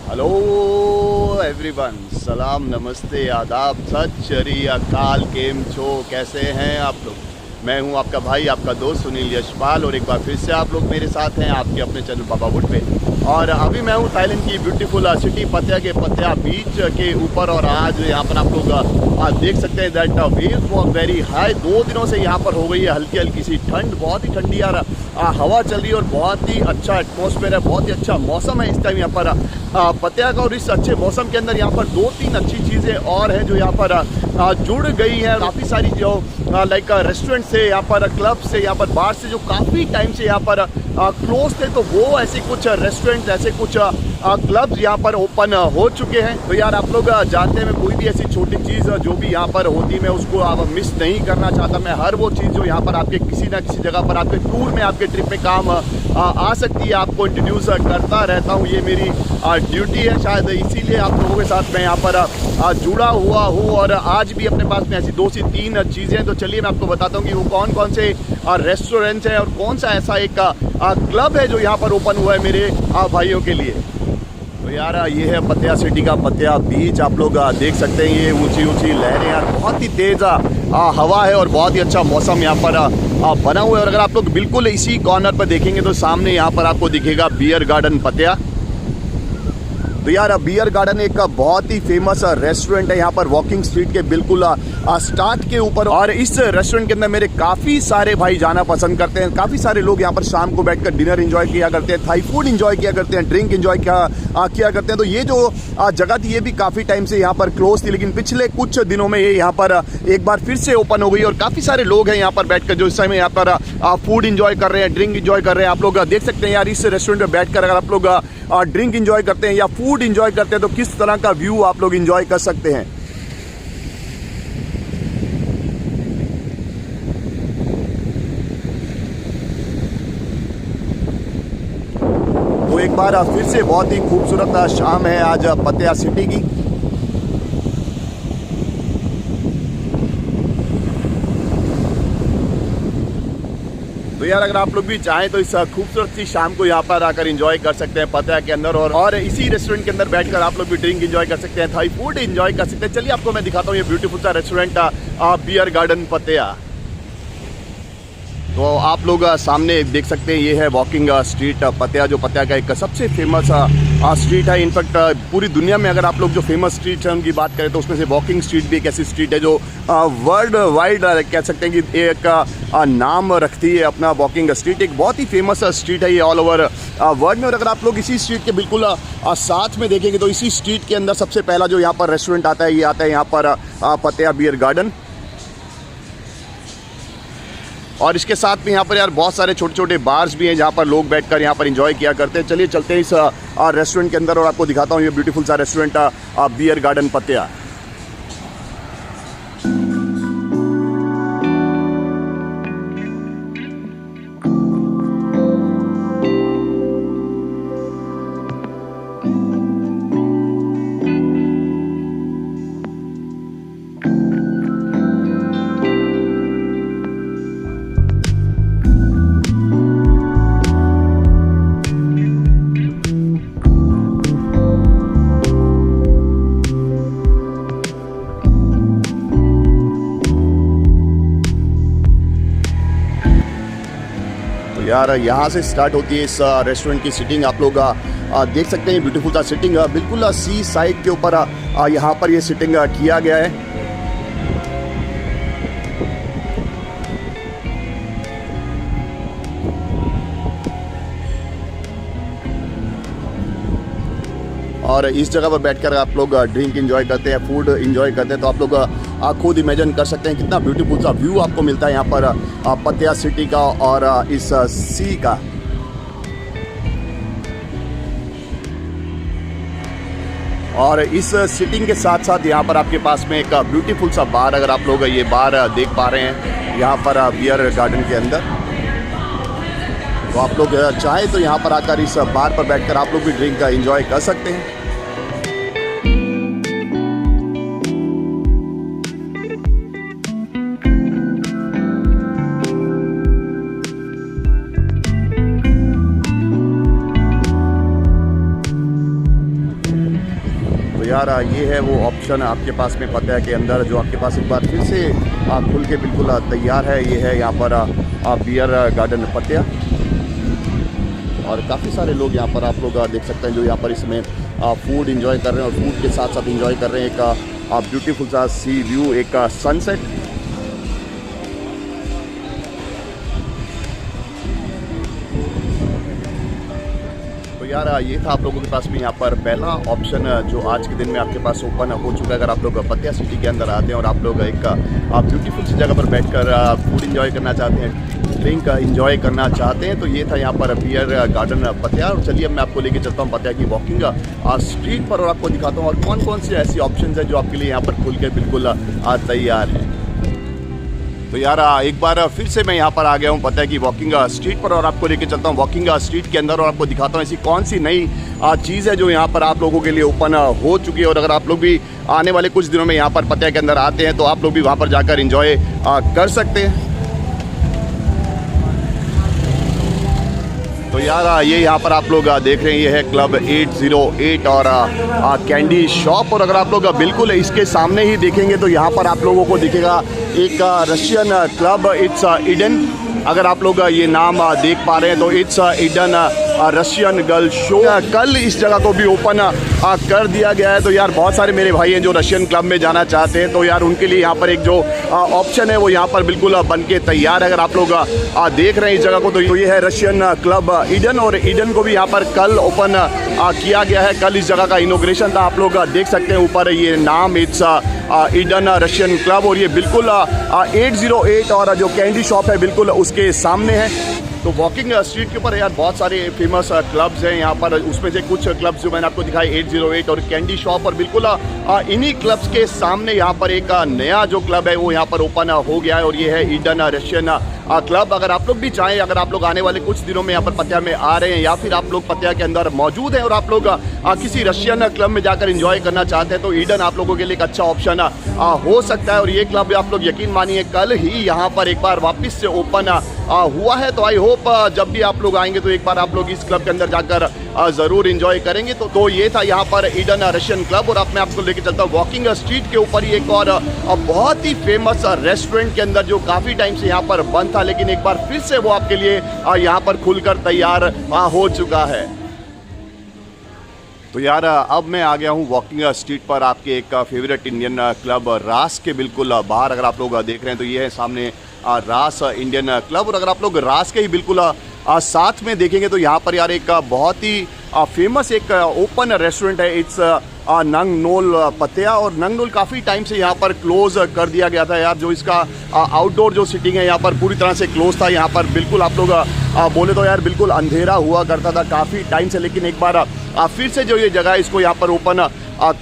Hello everyone, सलाम, नमस्ते, आदाब, सत श्री अकाल। केम छो, कैसे हैं आप लोग? मैं हूं आपका भाई, आपका दोस्त सुनील यशपाल, और एक बार फिर से आप लोग मेरे साथ हैं आपके अपने चैनल बाबा वुड पे। और अभी मैं हूं थाईलैंड की ब्यूटीफुल सिटी पत्या के पत्या बीच के ऊपर। और आज यहां पर आप लोग देख सकते हैं that waves was very high. 2 दिनों से यहां पर हो गई है हल्की हल्की सी ठंड, बहुत ही ठंडी यार हवा चल रही है और बहुत ही अच्छा एटमॉस्फेयर है, बहुत ही अच्छा मौसम है इस टाइम यहाँ पर पत्या का। और इस अच्छे मौसम के अंदर यहाँ पर 2-3 अच्छी चीज़ें और हैं जो यहाँ पर जुड़ गई हैं। काफ़ी सारी जो लाइक रेस्टोरेंट से, यहाँ पर क्लब से, यहाँ पर बार से जो काफ़ी टाइम से यहाँ पर क्लोज थे, तो वो ऐसे कुछ रेस्टोरेंट, ऐसे कुछ क्लब्स यहाँ पर ओपन हो चुके हैं। तो यार आप लोग जानते हैं, मैं कोई भी ऐसी छोटी चीज़ जो भी यहाँ पर होती है मैं उसको आप मिस नहीं करना चाहता। मैं हर वो चीज़ जो यहाँ पर आपके किसी ना किसी जगह पर आपके टूर में, आपके ट्रिप में काम आ सकती है, आपको इंट्रोड्यूस करता रहता हूँ। ये मेरी ड्यूटी है, शायद इसीलिए आप लोगों के साथ मैं यहाँ पर जुड़ा हुआ हूँ। और आज भी अपने पास में ऐसी 2 से 3 चीज़ें हैं। तो चलिए मैं आपको बताता हूँ कि वो कौन कौन से रेस्टोरेंट्स हैं और कौन सा ऐसा एक क्लब है जो यहाँ पर ओपन हुआ है मेरे भाइयों के लिए। तो यार ये है पत्या सिटी का पत्या बीच। आप लोग देख सकते हैं ये ऊंची ऊंची लहरें यार, बहुत ही तेज़ हवा है और बहुत ही अच्छा मौसम यहाँ पर बना हुआ है। और अगर आप लोग बिल्कुल इसी कॉर्नर पर देखेंगे तो सामने यहाँ पर आपको दिखेगा बियर गार्डन पत्या। तो यार बियर गार्डन एक बहुत ही फेमस रेस्टोरेंट है यहाँ पर वॉकिंग स्ट्रीट के बिल्कुल स्टार्ट के ऊपर। और इस रेस्टोरेंट के अंदर मेरे काफ़ी सारे भाई जाना पसंद करते हैं। काफ़ी सारे लोग यहाँ पर शाम को बैठकर डिनर एंजॉय किया करते हैं, थाई फूड एंजॉय किया करते हैं, ड्रिंक एंजॉय किया करते हैं। तो ये जो जगह थी ये भी काफ़ी टाइम से यहाँ पर क्लोज थी, लेकिन पिछले कुछ दिनों में ये यहाँ पर एक बार फिर से ओपन हो गई। और काफ़ी सारे लोग हैं यहाँ पर बैठकर जो इस समय यहाँ पर फूड एंजॉय कर रहे हैं, ड्रिंक एंजॉय कर रहे हैं। आप लोग देख सकते हैं यार इस रेस्टोरेंट में बैठकर अगर आप लोग ड्रिंक एंजॉय करते हैं या फूड एंजॉय करते हैं तो किस तरह का व्यू आप लोग एंजॉय कर सकते हैं। तो एक बार फिर से बहुत ही खूबसूरत शाम है आज पत्या सिटी की। तो यार अगर आप लोग भी चाहें तो इस खूबसूरत सी शाम को यहाँ पर आकर एंजॉय कर सकते हैं पत्या के अंदर। और इसी रेस्टोरेंट के अंदर बैठकर आप लोग भी ड्रिंक एंजॉय कर सकते हैं, थाई फूड एंजॉय कर सकते हैं। चलिए आपको मैं दिखाता हूँ ये ब्यूटीफुल सा रेस्टोरेंट बियर गार्डन पत्या। तो आप लोग सामने देख सकते हैं ये है वॉकिंग स्ट्रीट पत्या, जो पत्या का एक सबसे फेमस स्ट्रीट है। इनफैक्ट पूरी दुनिया में अगर आप लोग जो फेमस स्ट्रीट है उनकी बात करें तो उसमें से वॉकिंग स्ट्रीट भी एक ऐसी स्ट्रीट है जो वर्ल्ड वाइड कह सकते हैं कि एक नाम रखती है अपना। वॉकिंग स्ट्रीट एक बहुत ही फेमस स्ट्रीट है ये ऑल ओवर वर्ल्ड में। और अगर आप लोग इसी स्ट्रीट के बिल्कुल साथ में देखेंगे तो इसी स्ट्रीट के अंदर सबसे पहला जो यहाँ पर रेस्टोरेंट आता है ये आता है यहाँ पर पत्या बियर गार्डन। और इसके साथ में यहाँ पर यार बहुत सारे छोटे छोटे बार्स भी हैं जहाँ पर लोग बैठकर यहाँ पर एंजॉय किया करते हैं। चलिए चलते हैं इस रेस्टोरेंट के अंदर और आपको दिखाता हूँ ये ब्यूटीफुल सा रेस्टोरेंट बियर गार्डन पत्या। यार यहाँ से स्टार्ट होती है इस रेस्टोरेंट की सिटिंग। आप लोग देख सकते हैं ब्यूटीफुल सा सिटिंग बिल्कुल सी साइड के ऊपर यहाँ पर ये सिटिंग किया गया है। और इस जगह पर बैठकर आप लोग ड्रिंक एंजॉय करते हैं, फूड एंजॉय करते हैं। तो आप लोग खुद इमेजिन कर सकते हैं कितना ब्यूटीफुल सा व्यू आपको मिलता है यहाँ पर पत्या सिटी का और इस सी का। और इस सिटिंग के साथ साथ यहाँ पर आपके पास में एक ब्यूटीफुल सा बार, अगर आप लोग ये बार देख पा रहे हैं यहाँ पर बियर गार्डन के अंदर, तो आप लोग चाहे तो यहाँ पर आकर इस बार पर बैठकर आप लोग भी ड्रिंक का एंजॉय कर सकते हैं। यार ये है वो ऑप्शन आपके पास में पता है के अंदर जो आपके पास एक बार फिर से खुल के बिल्कुल तैयार है। ये है यहाँ पर बियर गार्डन पतिया, और काफ़ी सारे लोग यहाँ पर आप लोग देख सकते हैं जो यहाँ पर इसमें फूड एंजॉय कर रहे हैं, और फूड के साथ साथ एंजॉय कर रहे हैं एक ब्यूटीफुल सा सी व्यू, एक सनसेट। यार ये था आप लोगों के पास में यहाँ पर पहला ऑप्शन जो आज के दिन में आपके पास ओपन हो चुका है। अगर आप लोग पतिया सिटी के अंदर आते हैं और आप लोग एक ब्यूटीफुल सी जगह पर बैठकर फूड एंजॉय करना चाहते हैं, ड्रिंक एंजॉय करना चाहते हैं, तो ये था यहाँ पर बियर गार्डन पतिया। और चलिए अब मैं आपको लेके चलता हूँ पतिया की वॉकिंग स्ट्रीट पर, और आपको दिखाता हूँ और कौन कौन सी ऐसी ऑप्शन है जो आपके लिए यहाँ पर खुल के बिल्कुल तैयार है। तो यार एक बार फिर से मैं यहाँ पर आ गया हूँ पता है कि वॉकिंग स्ट्रीट पर, और आपको लेके चलता हूँ वॉकिंग स्ट्रीट के अंदर और आपको दिखाता हूँ ऐसी कौन सी नई चीज़ है जो यहाँ पर आप लोगों के लिए ओपन हो चुकी है। और अगर आप लोग भी आने वाले कुछ दिनों में यहाँ पर पतिया के अंदर आते हैं तो आप लोग भी वहाँ पर जाकर इंजॉय कर सकते हैं। तो यार ये यहाँ पर आप लोग देख रहे हैं ये है क्लब 808 और कैंडी शॉप। और अगर आप लोग बिल्कुल इसके सामने ही देखेंगे तो यहाँ पर आप लोगों को दिखेगा एक रशियन क्लब, इट्स ईडन। अगर आप लोग ये नाम देख पा रहे हैं तो it's Eden Russian girl show. कल इस जगह को भी ओपन कर दिया गया है। तो यार बहुत सारे मेरे भाई हैं जो रशियन क्लब में जाना चाहते हैं, तो यार उनके लिए यहाँ पर एक जो ऑप्शन है वो यहाँ पर बिल्कुल बन के तैयार है। अगर आप लोग देख रहे हैं इस जगह को तो ये है रशियन क्लब ईडन, और ईडन को भी यहाँ पर कल ओपन किया गया है। कल इस जगह का इनॉग्रेशन था, आप लोग देख सकते हैं ऊपर ये नाम, इट्स ईडन रशियन क्लब। और ये बिल्कुल 808 और जो कैंडी शॉप है बिल्कुल उसके सामने है। तो वॉकिंग स्ट्रीट के ऊपर यार बहुत सारे फेमस क्लब्स हैं यहाँ पर, उसमें से कुछ क्लब्स जो मैंने आपको दिखाई 808 और कैंडी शॉप, और बिल्कुल इन्हीं क्लब्स के सामने यहाँ पर एक नया जो क्लब है वो यहाँ पर ओपन हो गया है, और ये है ईडन रशियन क्लब। अगर आप लोग भी चाहें, अगर आप लोग आने वाले कुछ दिनों में यहाँ पर पतिया में आ रहे हैं या फिर आप लोग पतिया के अंदर मौजूद हैं और आप लोग किसी रशियन क्लब में जाकर एंजॉय करना चाहते हैं तो ईडन आप लोगों के लिए एक अच्छा ऑप्शन हो सकता है। और ये क्लब आप लोग यकीन मानिए कल ही यहाँ पर एक बार वापस से ओपन हुआ है। तो आई होप जब भी आप लोग आएंगे तो एक बार आप लोग इस क्लब के अंदर जाकर ज़रूर एंजॉय करेंगे। तो ये था यहाँ पर ईडन रशियन क्लब। और अब मैं आपको लेके चलता हूँ वॉकिंग स्ट्रीट के ऊपर ही एक और बहुत ही फेमस रेस्टोरेंट के अंदर जो काफ़ी टाइम से यहाँ पर बंद था, लेकिन एक बार फिर से वो आपके लिए यहाँ पर खुलकर तैयार हो चुका है। तो यार अब मैं आ गया हूँ वॉकिंग स्ट्रीट पर आपके एक फेवरेट इंडियन क्लब रास के बिल्कुल बाहर। अगर आप लोग देख रहे हैं तो ये है सामने रास इंडियन क्लब। और अगर आप लोग रास के ही बिल्कुल साथ में देखेंगे तो यहाँ पर यार एक बहुत ही फेमस एक ओपन रेस्टोरेंट है, इट्स नंग नोल पतिया। और नंग नोल काफ़ी टाइम से यहाँ पर क्लोज कर दिया गया था यार, जो इसका आउटडोर जो सीटिंग है यहाँ पर पूरी तरह से क्लोज था। यहाँ पर बिल्कुल आप लोग बोले तो यार बिल्कुल अंधेरा हुआ करता था काफ़ी टाइम से, लेकिन एक बार फिर से जो ये जगह है इसको यहाँ पर ओपन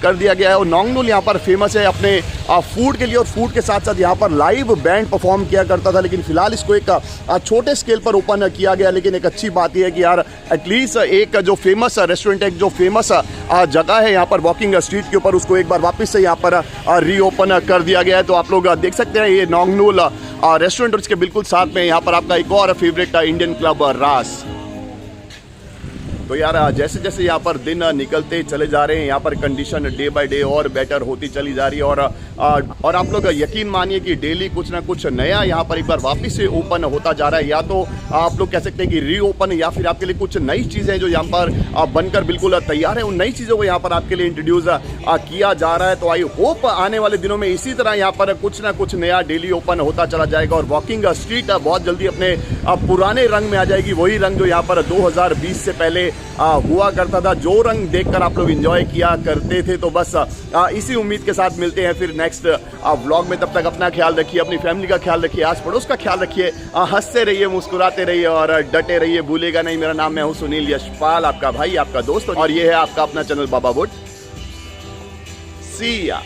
कर दिया गया है। और नंग नोल यहाँ पर फेमस है अपने फूड के लिए, और फूड के साथ साथ यहाँ पर लाइव बैंड परफॉर्म किया करता था, लेकिन फिलहाल इसको एक छोटे स्केल पर ओपन किया गया। लेकिन एक अच्छी बात यह है कि यार एटलीस्ट एक जो फेमस रेस्टोरेंट है, जो फेमस जगह है यहाँ पर वॉकिंग स्ट्रीट के ऊपर, उसको एक बार वापस से यहाँ पर रीओपन कर दिया गया है। तो आप लोग देख सकते हैं ये नंग नोल रेस्टोरेंट, और इसके बिल्कुल साथ में यहाँ पर आपका एक और फेवरेट इंडियन क्लब रास। तो यार जैसे जैसे यहाँ पर दिन निकलते चले जा रहे हैं, यहाँ पर कंडीशन डे बाय डे और बेटर होती चली जा रही है। और आप लोग यकीन मानिए कि डेली कुछ ना कुछ नया यहाँ पर एक बार वापस से ओपन होता जा रहा है। या तो आप लोग कह सकते हैं कि रीओपन, या फिर आपके लिए कुछ नई चीज़ें जो यहाँ पर बनकर बिल्कुल तैयार है, उन नई चीज़ों को यहाँ पर आपके लिए इंट्रोड्यूस किया जा रहा है। तो आई होप आने वाले दिनों में इसी तरह यहाँ पर कुछ ना कुछ नया डेली ओपन होता चला जाएगा, और वॉकिंग स्ट्रीट बहुत जल्दी अपने पुराने रंग में आ जाएगी, वही रंग जो यहाँ पर 2020 से पहले हुआ करता था, जो रंग देखकर आप लोग एंजॉय किया करते थे। तो बस इसी उम्मीद के साथ मिलते हैं फिर नेक्स्ट व्लॉग में। तब तक अपना ख्याल रखिए, अपनी फैमिली का ख्याल रखिए, आस पड़ोस का ख्याल रखिए, हंसते रहिए, मुस्कुराते रहिए और डटे रहिए। भूलेगा नहीं, मेरा नाम मैं हूं सुनील यशपाल, आपका भाई, आपका दोस्त, और ये है आपका अपना चैनल बाबा वुड। सी या।